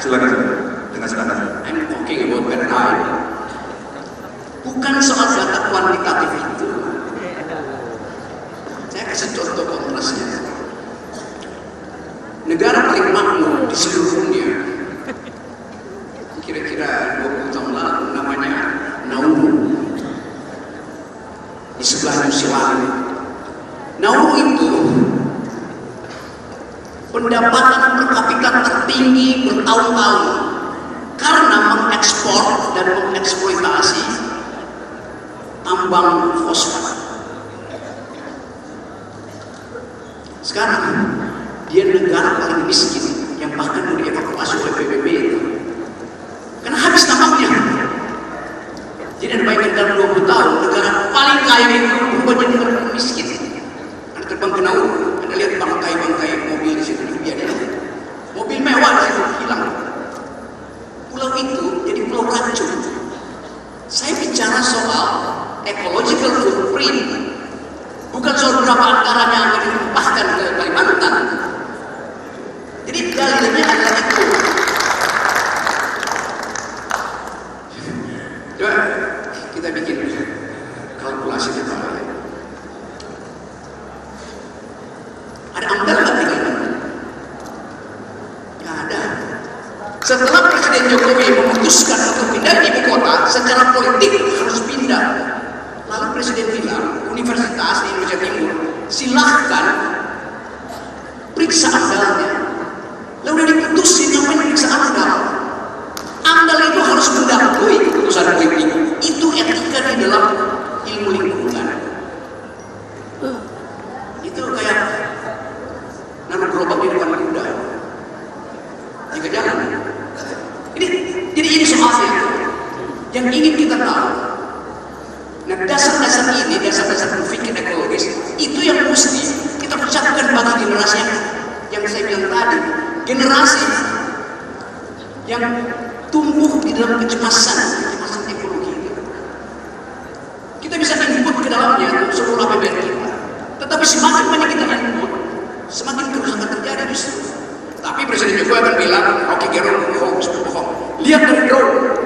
Silakan dengan senang. I'm talking about paradigm. Bukan soal data kuantitatif itu. Saya kasih contoh kontrasnya. Negara paling makmur di seluruh dunia, kira-kira 20 tahun lalu, namanya Nauru, di sebelah New Zealand. Nauru itu pendapatan per kapita tertinggi bertahun-tahun karena mengekspor dan mengeksploitasi tambang fosfat. Sekarang dia negara paling miskin yang bahkan mau dievakuasi oleh PBB itu karena habis tambangnya. Jadi ada bayangkan dalam 20 tahun negara paling kaya itu berubah jadi negara paling miskin. Anda terbang ke Nauru, Anda lihat bangkai-bangkai mobil di situ, biar mobil mewah di situ hilang. Pulau itu jadi pulau racun. Saya bicara soal ecological footprint, bukan soal berapa anggaran yang akan ditumpahkan ke Kalimantan. Jadi dalilnya adalah itu. Coba kita bikin kalkulasi kita. Ada amdal nggak di Kalimantan? Nggak ada. Setelah Presiden Jokowi memutuskan untuk pindah ibu kota, secara politik harus pindah. Lalu Presiden bilang, universitas di Indonesia Timur, silahkan periksa amdalnya. Lalu udah diputusin, ngapain periksa amdal? Amdal itu harus mendahului keputusan politik. Itu etika di dalam ilmu lingkungan. Itu kayak nanam gerobak di depan kuda. Jika jalan. Jadi ini soalnya yang ingin kita tahu. Nah, dasar-dasar ini, dasar-dasar berpikir ekologis, itu yang mesti kita ucapkan bagi generasi yang saya bilang tadi, generasi yang tumbuh di dalam kecemasan ekologi itu. Kita bisa input ke dalamnya seluruh APBN kita, tetapi semakin banyak kita input, semakin kerusakan terjadi justru. Tapi Presiden Jokowi akan bilang, oke, Gero, bohong. Lihat dari drone,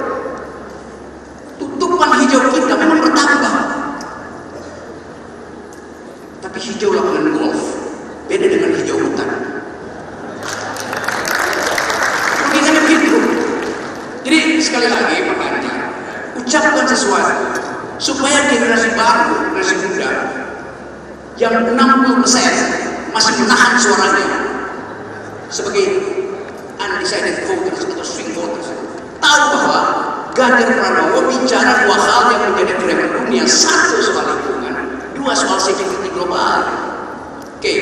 tutupan hijau kita memang bertambah. Tapi hijau lapangan golf beda dengan hijau hutan. Logikanya begitu. Jadi sekali lagi Pak Ganjar, ucapkan sesuatu supaya generasi baru, generasi muda yang 60% masih menahan suaranya sebagai undecided voters atau swing voters tahu bahwa Ganjar Pranowo bicara dua hal yang menjadi driver dunia, satu soal lingkungan, dua soal security global. Oke,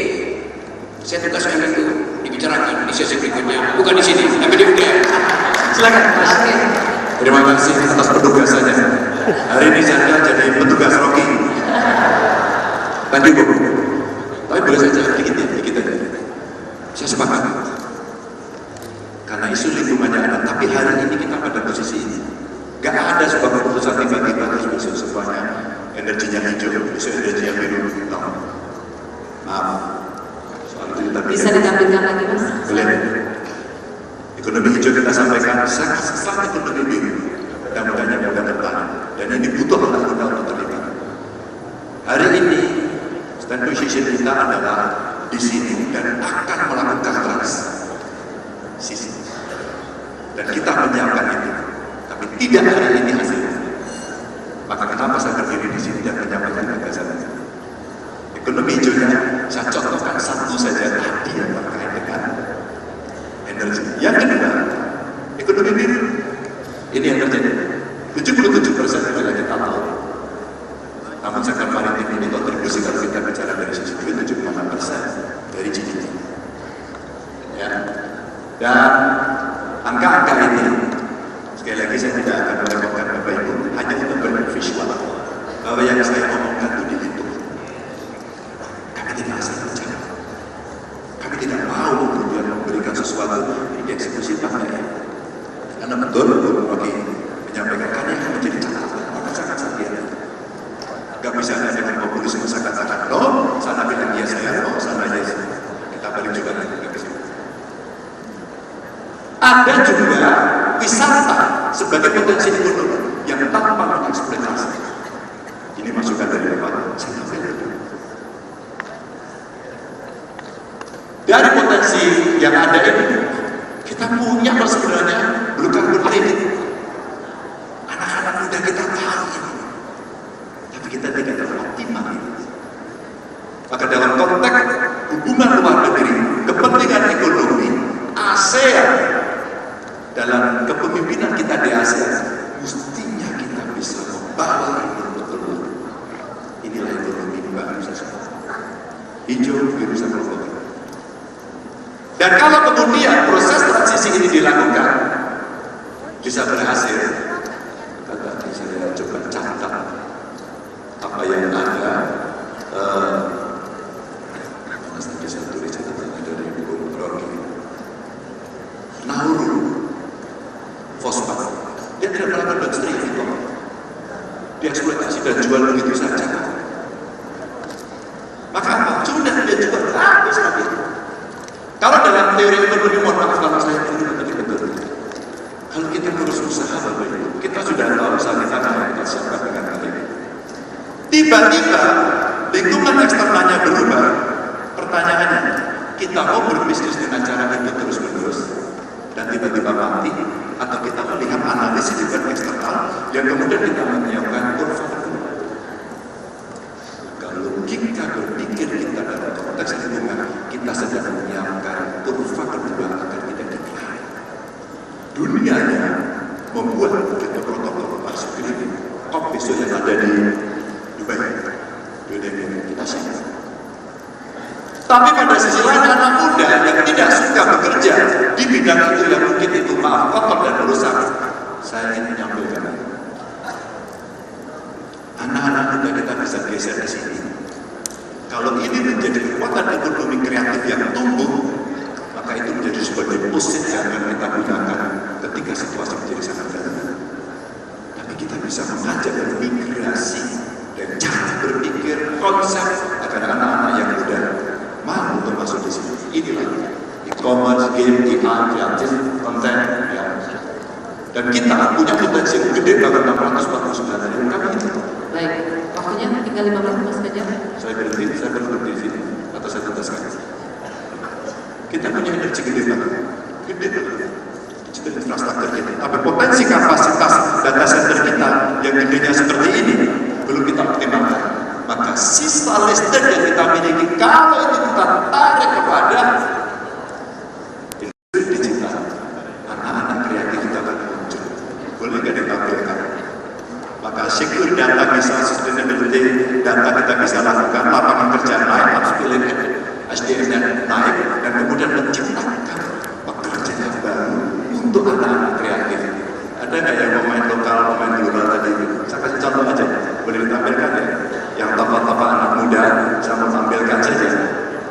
saya tugaskan itu dibicarakan di sesi berikutnya, bukan di sini, tapi di UGM. Silakan Mas. Terima kasih atas penugasannya. Hari ini saya jadi petugas Rocky. Thank you, Bu. Tapi boleh saja dikit aja. Saya sepakat. Karena isu lingkungannya ada, tapi hari ini kita pada posisi ini. Gak ada sebuah keputusan tiba-tiba harus besok semuanya energinya hijau, besok energinya biru. No. Maaf. Soal itu kita bisa ditampilkan lagi, Mas? boleh. Ekonomi hijau kita sampaikan sangat ekonomi biru dan mudahnya mudah bertahan. Dan ini butuh anak muda untuk terlibat. Hari ini stand position kita adalah di sini dan akan melakukan transisi. Dan kita menyiapkan itu, tapi tidak hari ini hasilnya. Maka kenapa saya berdiri di sini dan menyampaikan gagasan ini? Ekonomi hijaunya saya contohkan satu saja tadi yang terkait dengan energi. Yang kedua, ekonomi biru. Ini yang terjadi. 77% adalah kita tahu. Namun sektor maritim ini kontribusi kalau kita bicara dari sisi duit 76% dari GDP. Ya. Dan angka-angka ini, sekali lagi saya tidak akan merepotkan Bapak Ibu, hanya untuk bervisual bahwa yang saya omongkan itu dihitung. Kami tidak asal bicara. Kami tidak mau kemudian memberikan sesuatu yang dieksekusi pakai. Karena betul, oke, menyampaikan karya menjadi catatan, maka sangat hati-hati. Gak bisa hanya dengan populisme sangat-sangat loh, sana bilang iya saya, loh, sana iya saya. Kita balik juga nanti ke sini. Ada juga sebagai potensi ekonomi yang tanpa mengeksploitasi. Ini masukan dari Bapak. Dari potensi yang ada ini, kita punya loh sebenarnya bukan berkredit. Anak-anak muda kita tahu ini, tapi kita tidak terlalu optimal. Maka dalam konteks hubungan luar negeri, kepentingan ekonomi, ASEAN, dalam kepemimpinan kita di ASEAN, mestinya kita bisa membawa itu keluar. Inilah ekonomi bangsa semua. Hijau, biru, sama kelompok. Dan kalau kemudian proses transisi ini dilakukan, bisa berhasil, kata saya coba catat apa yang ada. Nanti saya tulis catatan dari buku Rocky. Nauru, fosfat, dia tidak melakukan downstream itu, dieksploitasi dan jual begitu saja. Maka apa? Sudah dia jual habis habis. Kalau dalam teori ekonomi, mohon maaf kalau saya betul. Kalau kita terus usaha, Bapak Ibu, kita sudah tahu usaha kita kita siapkan dengan baik. Tiba-tiba lingkungan eksternalnya berubah. Pertanyaannya, kita mau berbisnis dengan cara itu terus-menerus dan tiba-tiba mati, atau kita melihat analisis lingkungan eksternal yang kemudian kita menyiapkan kurva kedua. Kalau kita berpikir kita dalam konteks lingkungan, kita sedang menyiapkan kurva kedua agar tidak decline. Dunianya membuat kita protokol masuk ini, COP besok yang ada di Dubai, kita siap. Tapi pada sisi lain anak muda yang tidak suka bekerja di bidang itu yang mungkin itu maaf kotor dan merusak, saya ingin menyampaikan anak-anak muda kita bisa geser di sini. Kalau ini menjadi kekuatan ekonomi kreatif yang tumbuh, maka itu menjadi sebagai pusat yang akan kita gunakan ketika situasi menjadi sangat darurat. Tapi kita bisa mengajak migrasi dan cara berpikir konsep agar anak-anak yang muda mau untuk masuk di sini. Inilah e-commerce, game, AI, kreatif, konten, ya. Dan kita punya potensi yang gede banget 649 triliun kami itu. Baik, waktunya tinggal 15 menit saja. Saya berhenti di sini atau saya tuntaskan. Kita punya energi gede banget, digital infrastruktur kita. Tapi potensi kapasitas data center kita yang gedenya seperti ini belum kita optimalkan. Maka sisa listrik yang kita miliki, kalau itu kita tarik kepada industri digital, anak-anak kreatif kita akan muncul. Boleh nggak ditampilkan? Maka secure data bisa, sustainability data kita bisa lakukan, lapangan kerja naik, upskilling SDM-nya naik, dan kemudian menciptakan pekerjaan baru untuk anak-anak kreatif. Ada nggak yang pemain lokal, pemain global tadi? Saya kasih contoh aja, boleh ditampilkan ya? Yang tokoh-tokoh anak muda, saya mau tampilkan saja.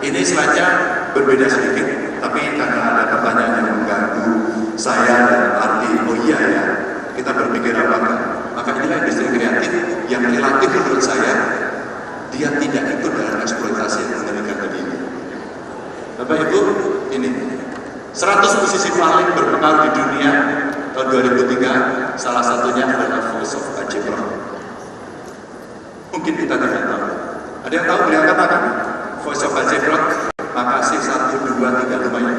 Ini slide-nya berbeda sedikit, tapi karena ada pertanyaan yang mengganggu saya dan arti, oh iya ya, kita berpikir apakah? Maka inilah industri kreatif yang relatif menurut saya, dia tidak ikut dalam eksploitasi yang mengerikan tadi ini. Bapak Ibu, ini 100 musisi paling berpengaruh di dunia tahun 2003, salah satunya adalah Voice of Ajipro. Mungkin kita tidak tahu. Ada yang tahu beliau katakan Voice of Ajipro? Makasih 1, 2, 3 lumayan.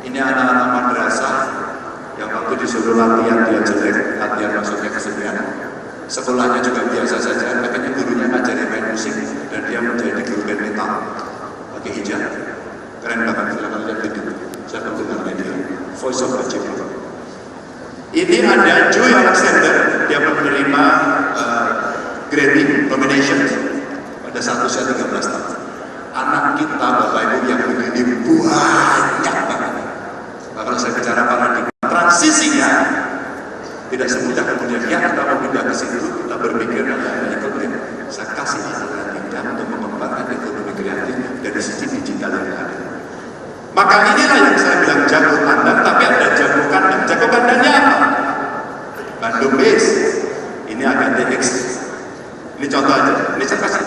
Ini anak-anak madrasah yang waktu disuruh latihan dia jelek, latihan masuknya kesenian. Sekolahnya juga biasa saja, akhirnya gurunya ngajari main musik dan dia menjadi guru band metal pakai hijab. Keren banget, silakan lihat video. Saya pendengar media Voice of Ajipro. Ini ada Joy Alexander, dia menerima Grammy nomination pada saat usia 13 tahun. Anak kita, Bapak Ibu yang begini banyak banget. Kalau saya bicara paradigma transisinya tidak semudah kemudian ya kita mau pindah ke situ, kita berpikir ada ekonomi. Saya kasih alat kita untuk mengembangkan ekonomi kreatif dari sisi digital yang ada. Maka inilah yang saya bilang jago kandang, tapi ada jago kandang. Jago kandangnya apa? Bandung base. Ini agak TX. Ini contoh aja. Ini saya kasih.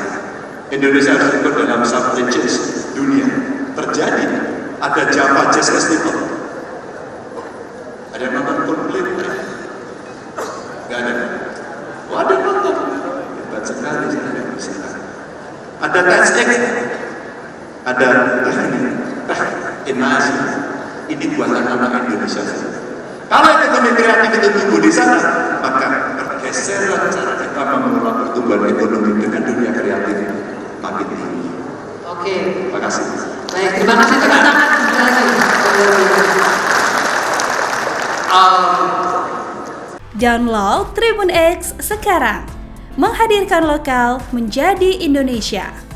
Indonesia harus ikut dalam sub jazz dunia. Terjadi ada Java Jazz Festival. Ada yang nonton Coldplay? ada TSX, ada Inasi. Ini buatan anak Indonesia. Kalau ekonomi kreatif itu tumbuh di sana, maka pergeseran cara kita mengelola pertumbuhan ekonomi dengan dunia kreatif makin tinggi. Oke. Terima kasih. Baik, terima kasih tepuk tangan sekali lagi. Download Tribun X sekarang. Menghadirkan lokal menjadi Indonesia.